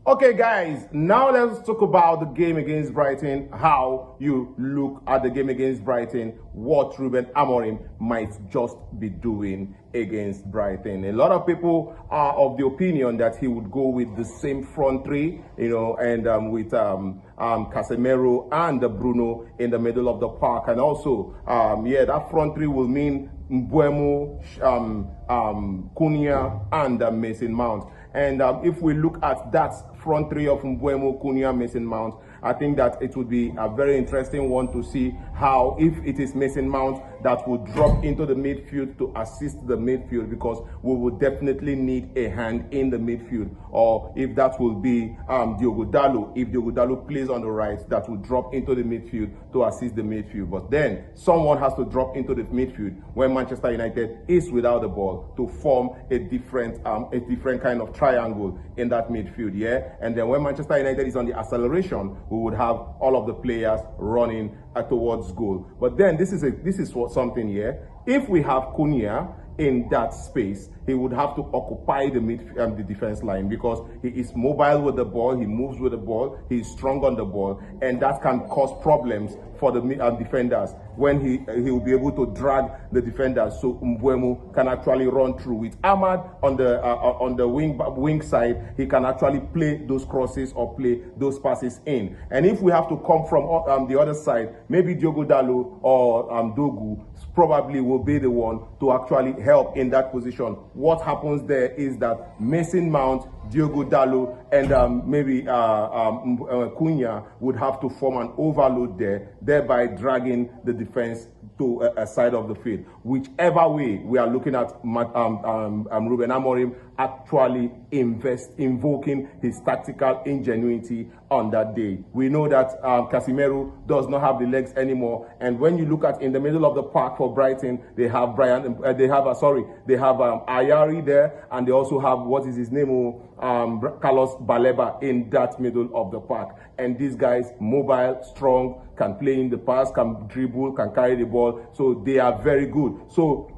Okay, guys, now let's talk about the game against Brighton, how you look at the game against Brighton, what Ruben Amorim might just be doing against Brighton. A lot of people are of the opinion that he would go with the same front three, and with Casemiro and Bruno in the middle of the park. And also, that front three will mean Mbeumo, Cunha, and Mason Mount. And if we look at that front three of Mbeumo, Cunha, Mason Mount, I think that it would be a very interesting one to see how, if it is Mason Mount that will drop into the midfield to assist the midfield, because we will definitely need a hand in the midfield, or if that will be Diogo Dalot. If Diogo Dalot plays on the right, that will drop into the midfield to assist the midfield. But then someone has to drop into the midfield when Manchester United is without the ball to form a different kind of triangle in that midfield. And then when Manchester United is on the acceleration, we would have all of the players running towards goal. But then this is something here. If we have Cunha in that space, he would have to occupy the defense line, because he is mobile with the ball, he moves with the ball, he is strong on the ball, and that can cause problems for the defenders when he will be able to drag the defenders, so Mbeumo can actually run through. With Ahmad on the wing side, he can actually play those crosses or play those passes in. And if we have to come from the other side, maybe Diogo Dalot or Dogu probably will be the one to actually help in that position. What happens there is that Mason Mount, Diogo Dalot, and maybe Cunha would have to form an overload there, thereby dragging the defense to a side of the field. Whichever way we are looking at Ruben Amorim actually invoking his tactical ingenuity on that day. We know that Casemiro does not have the legs anymore, and when you look at in the middle of the park for Brighton, they have Ayari there, and they also have, what is his name, Carlos Baleba in that middle of the park. And these guys, mobile, strong, can play in the pass, can dribble, can carry the ball, so they are very good. So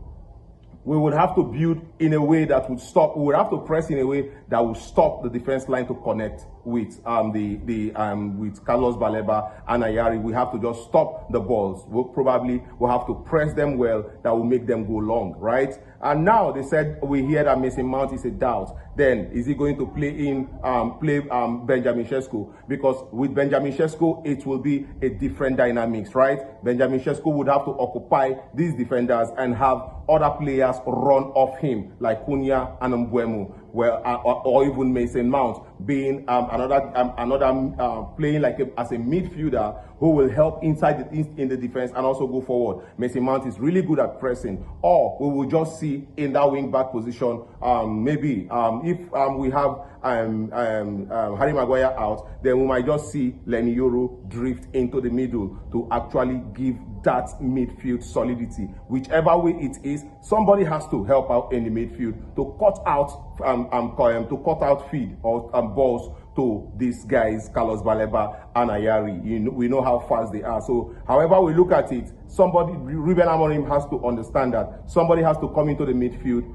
we would have to build in a way that would stop. We would have to press in a way that would stop the defense line to connect with with Carlos Baleba and Ayari. We have to just stop the balls. We'll have to press them well. That will make them go long, right? And now they said, we hear that Mason Mount is a doubt. Then is he going to play Benjamin Sesko? Because with Benjamin Sesko, it will be a different dynamics, right? Benjamin Sesko would have to occupy these defenders and have other players run off him, like Cunha and Mbeumo, or even Mason Mount being another playing as a midfielder who will help inside in the defense and also go forward. Mason Mount is really good at pressing. Or we will just see in that wing back position, maybe if we have Harry Maguire out, then we might just see Lenny Yoro drift into the middle to actually give that midfield solidity. Whichever way it is, somebody has to help out in the midfield to cut out feed or balls to these guys, Carlos Baleba and Ayari. We know how fast they are. So however we look at it, Ruben Amorim has to understand that somebody has to come into the midfield,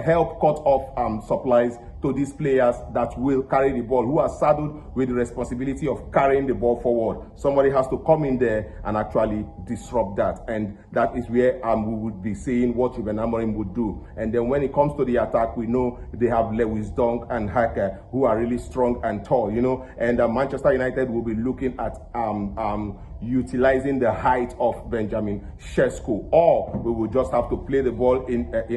help cut off supplies to these players that will carry the ball, who are saddled with the responsibility of carrying the ball forward. Somebody has to come in there and actually disrupt that. And that is where we would be seeing what Ruben Amorim would do. And then when it comes to the attack, we know they have Lewis Dunk and Hake, who are really strong and tall, and Manchester United will be looking at utilizing the height of Benjamin Sesko, or we will just have to play the ball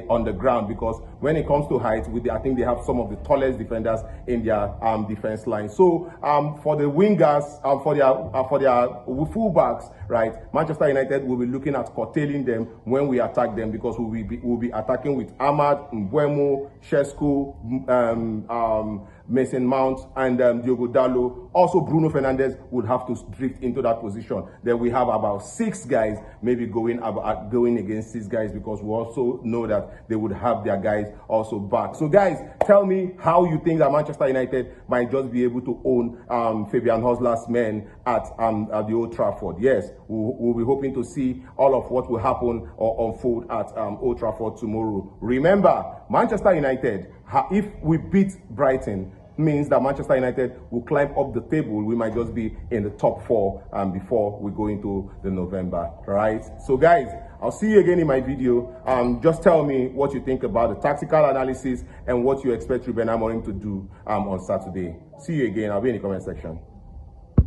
on the ground, because when it comes to height, I think they have some of the tallest defenders in their defense line. So for the wingers, for their fullbacks, right, Manchester United will be looking at curtailing them when we attack them, because we'll be attacking with Ahmad, Mbeumo, Sesko, Mason Mount, and Diogo Dalot. Also, Bruno Fernandes would have to drift into that position. Then we have about 6 guys maybe going against 6 guys, because we also know that they would have their guys also back. So guys, tell me how you think that Manchester United might just be able to own Fabian Hosler's men at the Old Trafford. Yes, we'll be hoping to see all of what will happen or unfold at Old Trafford tomorrow. Remember, Manchester United, if we beat Brighton, means that Manchester United will climb up the table. We might just be in the top 4 before we go into the November, right? So guys, I'll see you again in my video. Just tell me what you think about the tactical analysis and what you expect Ruben Amorim to do on Saturday. See you again. I'll be in the comment section.